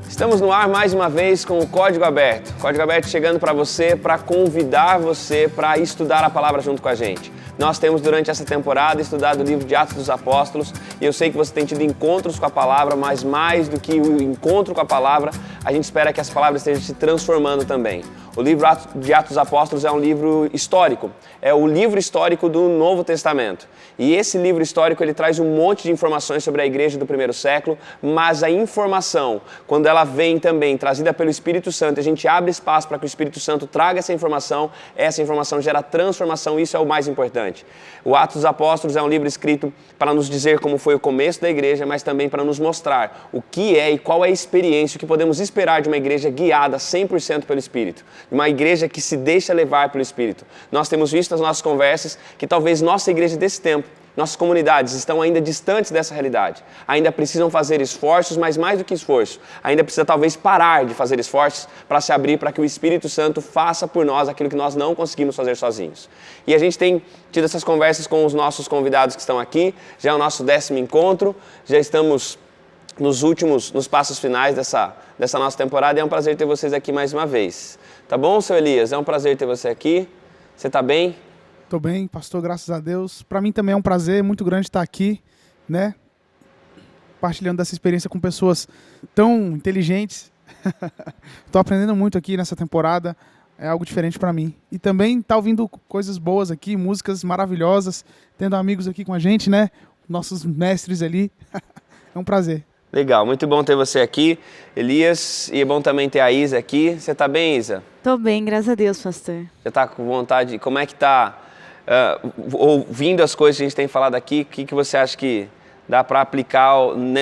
Estamos no ar mais uma vez com o Código Aberto. Código Aberto chegando para você, para convidar você para estudar a palavra junto com a gente. Nós temos durante essa temporada estudado o livro de Atos dos Apóstolos e eu sei que você tem tido encontros com a palavra, mas mais do que o encontro com a palavra, a gente espera que as palavras estejam se transformando também. O livro de Atos dos Apóstolos é um livro histórico, é o livro histórico do Novo Testamento. E esse livro histórico ele traz um monte de informações sobre a igreja do primeiro século, mas a informação, quando ela vem também trazida pelo Espírito Santo, a gente abre espaço para que o Espírito Santo traga essa informação gera transformação, isso é o mais importante. O Atos dos Apóstolos é um livro escrito para nos dizer como foi o começo da igreja, mas também para nos mostrar o que é e qual é a experiência, o que podemos esperar de uma igreja guiada 100% pelo Espírito. Uma igreja que se deixa levar pelo Espírito. Nós temos visto nas nossas conversas que talvez nossa igreja desse tempo, nossas comunidades estão ainda distantes dessa realidade. Ainda precisam fazer esforços, mas mais do que esforço, ainda precisa talvez parar de fazer esforços para se abrir para que o Espírito Santo faça por nós aquilo que nós não conseguimos fazer sozinhos. E a gente tem tido essas conversas com os nossos convidados que estão aqui, já é o nosso 10º encontro, já estamos nos passos finais dessa nossa temporada e é um prazer ter vocês aqui mais uma vez. Tá bom, seu Elias? É um prazer ter você aqui. Você tá bem? Tô bem, pastor, graças a Deus. Para mim também é um prazer muito grande estar aqui, né? Partilhando dessa experiência com pessoas tão inteligentes. Tô aprendendo muito aqui nessa temporada. É algo diferente para mim. E também tá ouvindo coisas boas aqui, músicas maravilhosas, tendo amigos aqui com a gente, né? Nossos mestres ali. É um prazer. Legal, muito bom ter você aqui, Elias, e é bom também ter a Isa aqui. Você tá bem, Isa? Tô bem, graças a Deus, pastor. Você tá com vontade? Como é que tá ouvindo as coisas que a gente tem falado aqui? O que você acha que dá para aplicar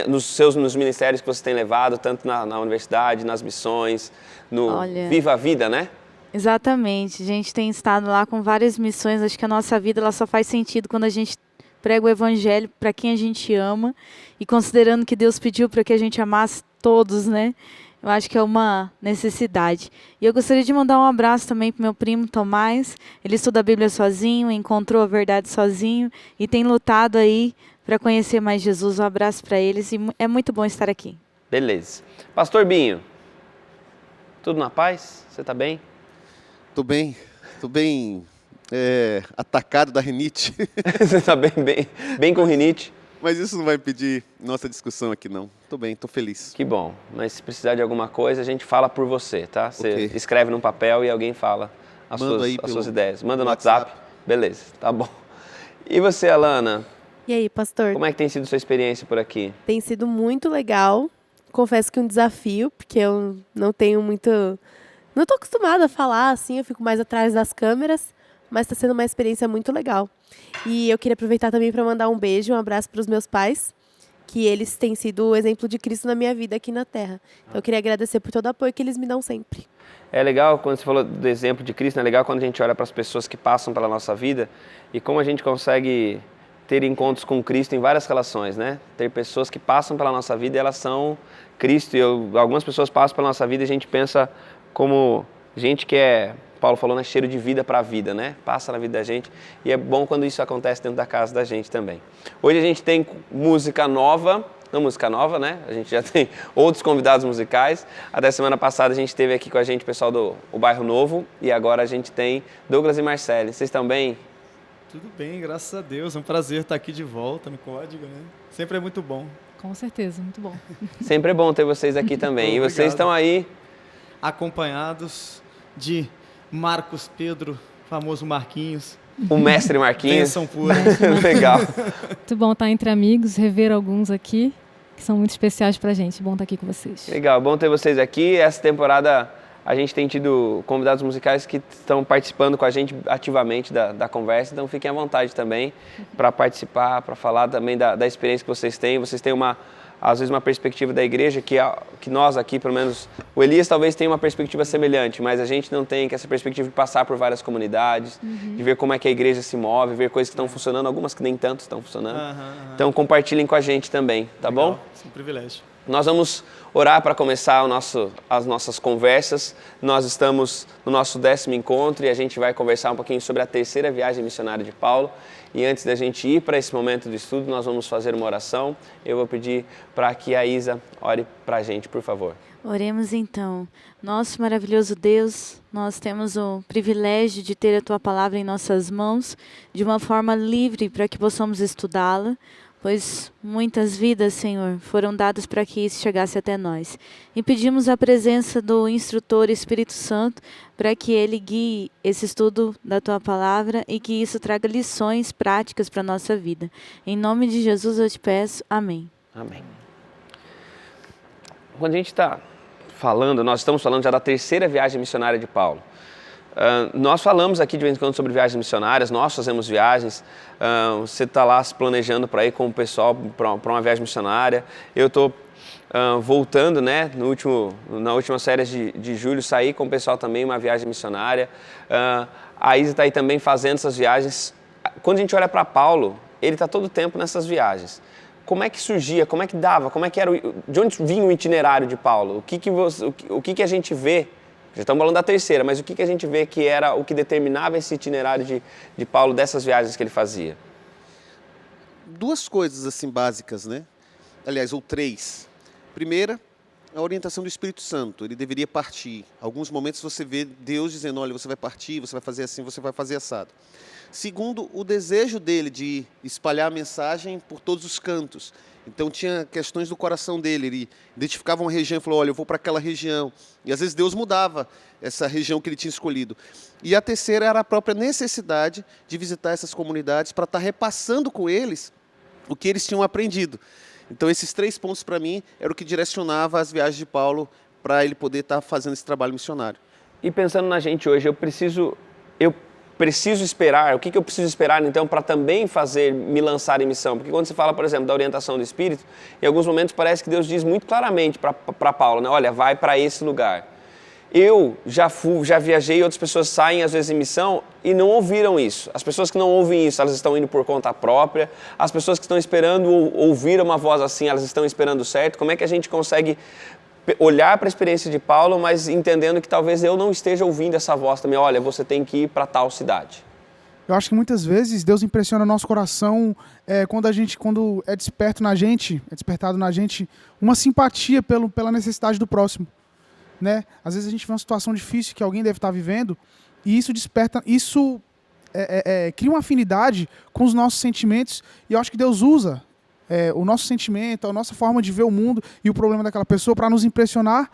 nos ministérios que você tem levado, tanto na universidade, nas missões, no Viva a Vida, né? Exatamente, a gente tem estado lá com várias missões, acho que a nossa vida ela só faz sentido quando a gente prega o evangelho para quem a gente ama e considerando que Deus pediu para que a gente amasse todos, né? Eu acho que é uma necessidade. E eu gostaria de mandar um abraço também para meu primo Tomás. Ele estuda a Bíblia sozinho, encontrou a verdade sozinho e tem lutado aí para conhecer mais Jesus. Um abraço para eles e é muito bom estar aqui. Beleza. Pastor Binho, tudo na paz? Você está bem? Tô bem atacado da rinite. Você está bem com rinite? Mas isso não vai impedir nossa discussão aqui, não. Tô bem, tô feliz. Que bom. Mas se precisar de alguma coisa, a gente fala por você, tá? Você escreve num papel e alguém fala as suas ideias. Manda no WhatsApp. Beleza, tá bom. E você, Alana? E aí, pastor? Como é que tem sido sua experiência por aqui? Tem sido muito legal. Confesso que um desafio, porque eu não tenho muito... Não tô acostumada a falar, assim, eu fico mais atrás das câmeras. Mas está sendo uma experiência muito legal. E eu queria aproveitar também para mandar um beijo, um abraço para os meus pais, que eles têm sido o exemplo de Cristo na minha vida aqui na Terra. Então eu queria agradecer por todo o apoio que eles me dão sempre. É legal, quando você falou do exemplo de Cristo, é legal quando a gente olha para as pessoas que passam pela nossa vida e como a gente consegue ter encontros com Cristo em várias relações, né? Ter pessoas que passam pela nossa vida e elas são Cristo. E algumas pessoas passam pela nossa vida e a gente pensa como gente que Paulo falou, né? Cheiro de vida para a vida, né? Passa na vida da gente e é bom quando isso acontece dentro da casa da gente também. Hoje a gente tem música nova, não música nova, né? A gente já tem outros convidados musicais. Até semana passada a gente teve aqui com a gente o pessoal do Bairro Novo e agora a gente tem Douglas e Marcele. Vocês estão bem? Tudo bem, graças a Deus. É um prazer estar aqui de volta no Código, né? Sempre é muito bom. Com certeza, muito bom. Sempre é bom ter vocês aqui também. E vocês estão aí acompanhados de Marcos Pedro, famoso Marquinhos. O mestre Marquinhos. Bênção pura. Legal. Muito bom estar entre amigos, rever alguns aqui, que são muito especiais pra gente. Bom estar aqui com vocês. Legal, bom ter vocês aqui. Essa temporada a gente tem tido convidados musicais que estão participando com a gente ativamente da conversa, então fiquem à vontade também para participar, para falar também da experiência que vocês têm. Vocês têm uma às vezes uma perspectiva da igreja que nós aqui, pelo menos, o Elias talvez tenha uma perspectiva semelhante, mas a gente não tem, que essa perspectiva de passar por várias comunidades, de ver como é que a igreja se move, ver coisas que estão funcionando, algumas que nem tanto estão funcionando. Então compartilhem com a gente também, tá bom? É um privilégio. Nós vamos orar para começar as nossas conversas. Nós estamos no nosso 10º encontro e a gente vai conversar um pouquinho sobre a terceira viagem missionária de Paulo. E antes da gente ir para esse momento de estudo, nós vamos fazer uma oração. Eu vou pedir para que a Isa ore para a gente, por favor. Oremos então. Nosso maravilhoso Deus, nós temos o privilégio de ter a Tua palavra em nossas mãos, de uma forma livre para que possamos estudá-la, pois muitas vidas, Senhor, foram dadas para que isso chegasse até nós. E pedimos a presença do instrutor Espírito Santo para que ele guie esse estudo da Tua palavra e que isso traga lições práticas para a nossa vida. Em nome de Jesus eu te peço. Amém. Amém. Quando a gente está falando, nós estamos falando já da terceira viagem missionária de Paulo. Nós falamos aqui de vez em quando sobre viagens missionárias, nós fazemos viagens, você está lá se planejando para ir com o pessoal para uma viagem missionária. Eu estou voltando, né, na última série de julho, saí com o pessoal também uma viagem missionária. A Isa está aí também fazendo essas viagens. Quando a gente olha para Paulo, ele está todo o tempo nessas viagens. Como é que surgia, como é que dava, como é que era, de onde vinha o itinerário de Paulo? O que a gente vê? Já estamos falando da terceira, mas o que a gente vê que era o que determinava esse itinerário de Paulo, dessas viagens que ele fazia? Duas coisas assim básicas, né? Aliás, ou três. Primeira, a orientação do Espírito Santo. Ele deveria partir. Alguns momentos você vê Deus dizendo, olha, você vai partir, você vai fazer assim, você vai fazer assado. Segundo, o desejo dele de espalhar a mensagem por todos os cantos. Então tinha questões do coração dele, ele identificava uma região e falou, olha, eu vou para aquela região. E às vezes Deus mudava essa região que ele tinha escolhido. E a terceira era a própria necessidade de visitar essas comunidades para estar repassando com eles o que eles tinham aprendido. Então esses 3 pontos para mim era o que direcionava as viagens de Paulo para ele poder estar fazendo esse trabalho missionário. E pensando na gente hoje, eu preciso esperar, o que eu preciso esperar então para também me lançar em missão? Porque quando você fala, por exemplo, da orientação do Espírito, em alguns momentos parece que Deus diz muito claramente para Paulo, né? Olha, vai para esse lugar. Eu já viajei, outras pessoas saem às vezes em missão e não ouviram isso. As pessoas que não ouvem isso, elas estão indo por conta própria. As pessoas que estão esperando ouvir uma voz assim, elas estão esperando certo. Como é que a gente consegue olhar para a experiência de Paulo, mas entendendo que talvez eu não esteja ouvindo essa voz também? Olha, você tem que ir para tal cidade. Eu acho que muitas vezes Deus impressiona nosso coração quando é despertado na gente uma simpatia pela necessidade do próximo, né? Às vezes a gente vê uma situação difícil que alguém deve estar vivendo e isso cria uma afinidade com os nossos sentimentos e eu acho que Deus usa o nosso sentimento, a nossa forma de ver o mundo e o problema daquela pessoa para nos impressionar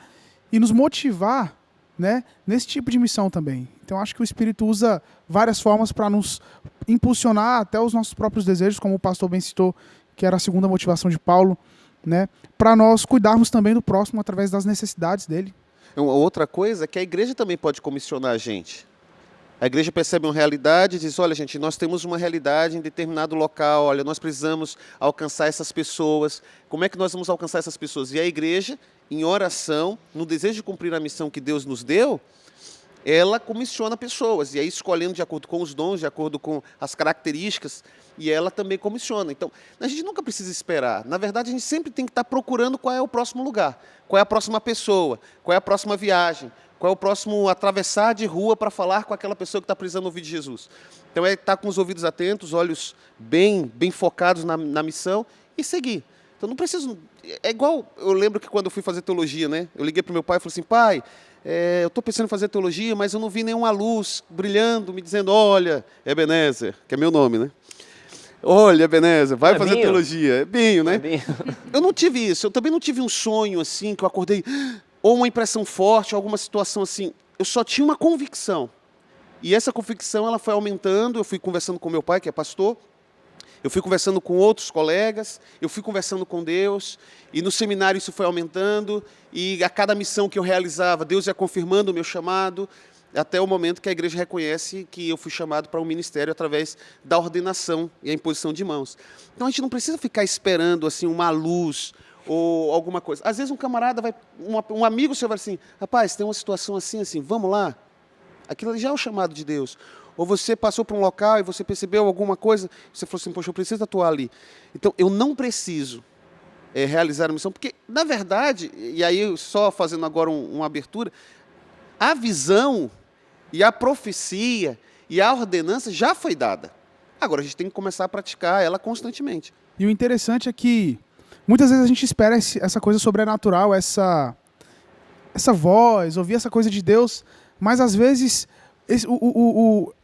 e nos motivar, né, nesse tipo de missão também. Então acho que o Espírito usa várias formas para nos impulsionar até os nossos próprios desejos, como o pastor bem citou, que era a segunda motivação de Paulo, né, para nós cuidarmos também do próximo através das necessidades dele. Outra coisa é que a igreja também pode comissionar a gente. A igreja percebe uma realidade e diz, olha gente, nós temos uma realidade em determinado local, olha, nós precisamos alcançar essas pessoas. Como é que nós vamos alcançar essas pessoas? E a igreja, em oração, no desejo de cumprir a missão que Deus nos deu, ela comissiona pessoas, e aí escolhendo de acordo com os dons, de acordo com as características, e ela também comissiona. Então, a gente nunca precisa esperar. Na verdade, a gente sempre tem que estar procurando qual é o próximo lugar, qual é a próxima pessoa, qual é a próxima viagem, qual é o próximo atravessar de rua para falar com aquela pessoa que está precisando ouvir de Jesus. Então, é estar com os ouvidos atentos, olhos bem focados na missão e seguir. Então, não preciso... É igual, eu lembro que quando eu fui fazer teologia, né? Eu liguei para o meu pai e falei assim, pai, eu estou pensando em fazer teologia, mas eu não vi nenhuma luz brilhando, me dizendo, olha, Ebenezer, que é meu nome, né? Olha, Ebenezer, vai fazer teologia. É Binho, né? Eu não tive isso, eu também não tive um sonho assim, que eu acordei, ou uma impressão forte, alguma situação assim. Eu só tinha uma convicção. E essa convicção, ela foi aumentando, eu fui conversando com meu pai, que é pastor, eu fui conversando com outros colegas, eu fui conversando com Deus, e no seminário isso foi aumentando, e a cada missão que eu realizava, Deus ia confirmando o meu chamado, até o momento que a igreja reconhece que eu fui chamado para um ministério através da ordenação e a imposição de mãos. Então a gente não precisa ficar esperando assim uma luz, ou alguma coisa. Às vezes um camarada um amigo seu vai assim, rapaz, tem uma situação assim, vamos lá. Aquilo ali já é o chamado de Deus. Ou você passou por um local e você percebeu alguma coisa, você falou assim, poxa, eu preciso atuar ali. Então, eu não preciso realizar a missão, porque, na verdade, e aí só fazendo agora uma abertura, a visão e a profecia e a ordenança já foi dada. Agora, a gente tem que começar a praticar ela constantemente. E o interessante é que muitas vezes a gente espera essa coisa sobrenatural, essa voz, ouvir essa coisa de Deus, mas às vezes,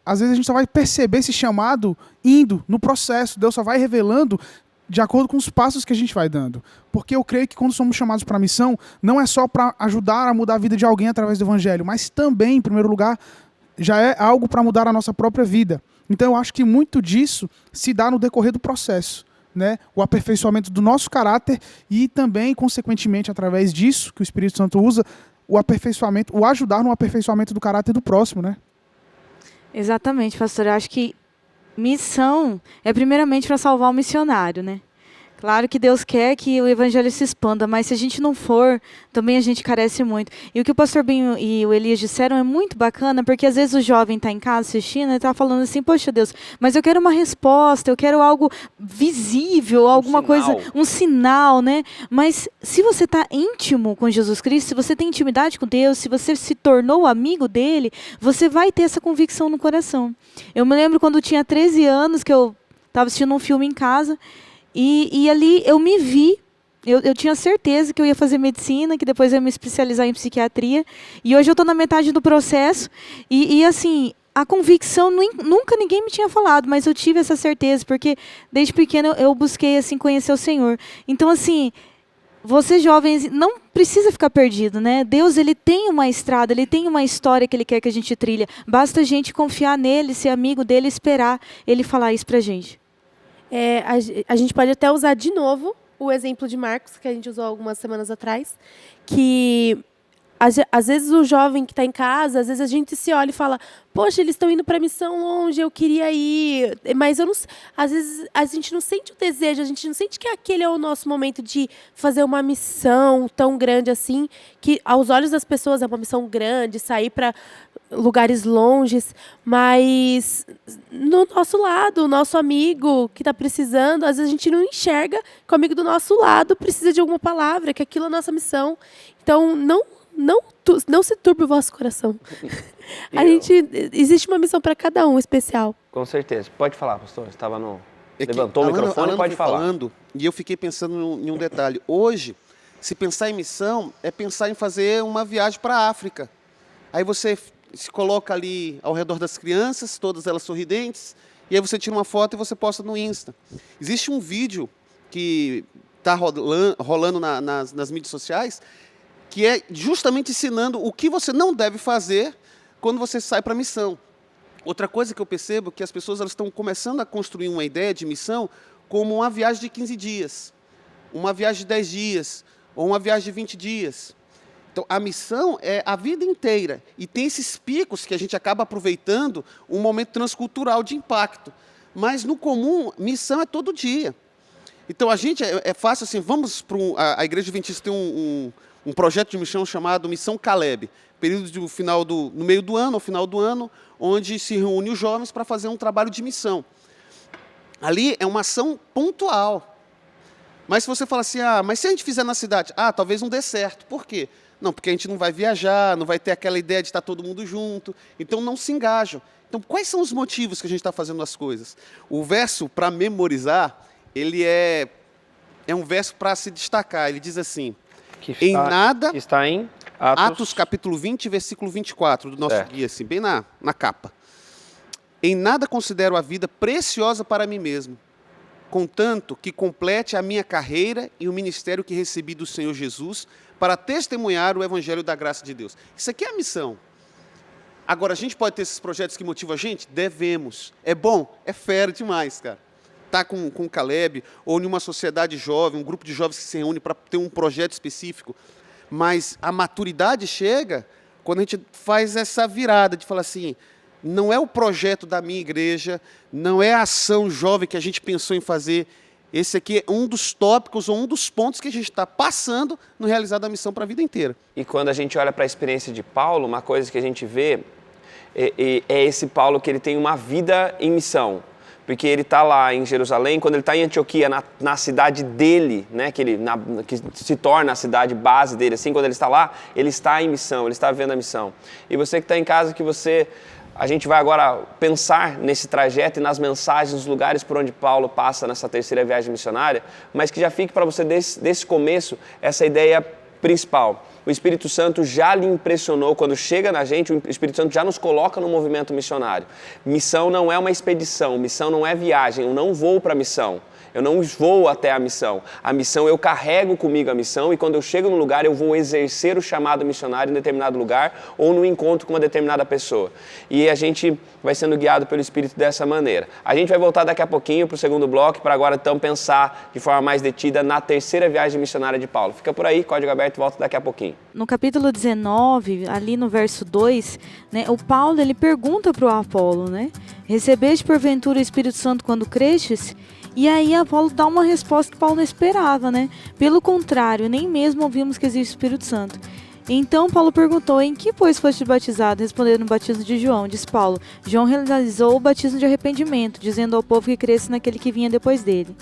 às vezes a gente só vai perceber esse chamado indo no processo. Deus só vai revelando de acordo com os passos que a gente vai dando. Porque eu creio que quando somos chamados para a missão, não é só para ajudar a mudar a vida de alguém através do evangelho, mas também, em primeiro lugar, já é algo para mudar a nossa própria vida. Então eu acho que muito disso se dá no decorrer do processo, né? O aperfeiçoamento do nosso caráter e também, consequentemente, através disso que o Espírito Santo usa, o aperfeiçoamento, o ajudar no aperfeiçoamento do caráter do próximo, né? Exatamente, pastor. Eu acho que missão é primeiramente para salvar o missionário, né? Claro que Deus quer que o evangelho se expanda, mas se a gente não for, também a gente carece muito. E o que o pastor Binho e o Elias disseram é muito bacana, porque às vezes o jovem está em casa assistindo e está falando assim, poxa Deus, mas eu quero uma resposta, eu quero algo visível, alguma coisa, um sinal, né? Mas se você está íntimo com Jesus Cristo, se você tem intimidade com Deus, se você se tornou amigo dele, você vai ter essa convicção no coração. Eu me lembro quando eu tinha 13 anos, que eu estava assistindo um filme em casa, e ali eu me vi, eu tinha certeza que eu ia fazer medicina, que depois eu ia me especializar em psiquiatria, e hoje eu estou na metade do processo, e assim, a convicção, nunca ninguém me tinha falado, mas eu tive essa certeza, porque desde pequena eu busquei assim, conhecer o Senhor. Então assim, vocês jovens, não precisa ficar perdido, né? Deus, ele tem uma estrada, ele tem uma história que ele quer que a gente trilha, basta a gente confiar nele, ser amigo dele, esperar ele falar isso pra gente. A gente pode até usar de novo o exemplo de Marcos, que a gente usou algumas semanas atrás, que às vezes o jovem que está em casa, às vezes a gente se olha e fala, poxa, eles estão indo para a missão longe, eu queria ir, mas eu não, às vezes a gente não sente o desejo, a gente não sente que aquele é o nosso momento de fazer uma missão tão grande assim, que aos olhos das pessoas é uma missão grande, sair para lugares longes, mas no nosso lado, o nosso amigo que está precisando, às vezes a gente não enxerga que o amigo do nosso lado precisa de alguma palavra, que aquilo é a nossa missão. Então, não se turbe o vosso coração. Existe uma missão para cada um especial. Com certeza. Pode falar, pastor. Estava no... Levantou o microfone, pode falar. Falando, e eu fiquei pensando em um detalhe. Hoje, se pensar em missão, é pensar em fazer uma viagem para a África. Aí você se coloca ali ao redor das crianças, todas elas sorridentes, e aí você tira uma foto e você posta no Insta. Existe um vídeo que está rolando nas mídias sociais, que é justamente ensinando o que você não deve fazer quando você sai para a missão. Outra coisa que eu percebo é que as pessoas estão começando a construir uma ideia de missão como uma viagem de 15 dias, uma viagem de 10 dias, ou uma viagem de 20 dias. Então, a missão é a vida inteira. E tem esses picos que a gente acaba aproveitando um momento transcultural de impacto. Mas, no comum, missão é todo dia. Então, a gente, é fácil assim, vamos para a Igreja Adventista tem um projeto de missão chamado Missão Caleb. Período no meio do ano, ao final do ano, onde se reúne os jovens para fazer um trabalho de missão. Ali é uma ação pontual. Mas se você fala assim, mas se a gente fizer na cidade, talvez não dê certo. Por quê? Não, porque a gente não vai viajar, não vai ter aquela ideia de estar todo mundo junto, então não se engajam. Então, quais são os motivos que a gente está fazendo as coisas? O verso para memorizar, ele é um verso para se destacar. Ele diz assim, está em Atos capítulo 20, versículo 24, do nosso guia, assim, bem na capa. Em nada considero a vida preciosa para mim mesmo, contanto que complete a minha carreira e o ministério que recebi do Senhor Jesus para testemunhar o evangelho da graça de Deus. Isso aqui é a missão. Agora, a gente pode ter esses projetos que motivam a gente? Devemos. É bom? É fera demais, cara. Tá com o Caleb, ou em uma sociedade jovem, um grupo de jovens que se reúne para ter um projeto específico. Mas a maturidade chega quando a gente faz essa virada de falar assim, não é o projeto da minha igreja, não é a ação jovem que a gente pensou em fazer, Esse aqui é um dos tópicos ou um dos pontos que a gente está passando no realizar da missão para a vida inteira. E quando a gente olha para a experiência de Paulo, uma coisa que a gente vê é esse Paulo que ele tem uma vida em missão. Porque ele está lá em Jerusalém, quando ele está em Antioquia, na cidade dele, né, que se torna a cidade base dele, assim, quando ele está lá, ele está em missão, ele está vivendo a missão. E você que está em casa, a gente vai agora pensar nesse trajeto e nas mensagens, nos lugares por onde Paulo passa nessa terceira viagem missionária, mas que já fique para você desse começo essa ideia principal. O Espírito Santo já lhe impressionou, quando chega na gente, o Espírito Santo já nos coloca no movimento missionário. Missão não é uma expedição, missão não é viagem, eu não vou para a missão. Eu não vou até a missão. A missão, eu carrego comigo a missão e quando eu chego no lugar, eu vou exercer o chamado missionário em determinado lugar ou no encontro com uma determinada pessoa. E a gente vai sendo guiado pelo Espírito dessa maneira. A gente vai voltar daqui a pouquinho para o segundo bloco, para agora então pensar de forma mais detida na terceira viagem missionária de Paulo. Fica por aí, Código Aberto, volta daqui a pouquinho. No capítulo 19, ali no verso 2, né, o Paulo ele pergunta para o Apolo, né? Recebeste porventura o Espírito Santo quando crestes? E aí Apolo dá uma resposta que Paulo não esperava, né? Pelo contrário, nem mesmo ouvimos que existe o Espírito Santo. Então Paulo perguntou, em que pois foste batizado? Respondendo no batismo de João. Diz Paulo, João realizou o batismo de arrependimento, dizendo ao povo que cresce naquele que vinha depois dele.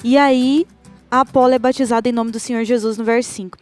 E aí Apolo é batizado em nome do Senhor Jesus no verso 5.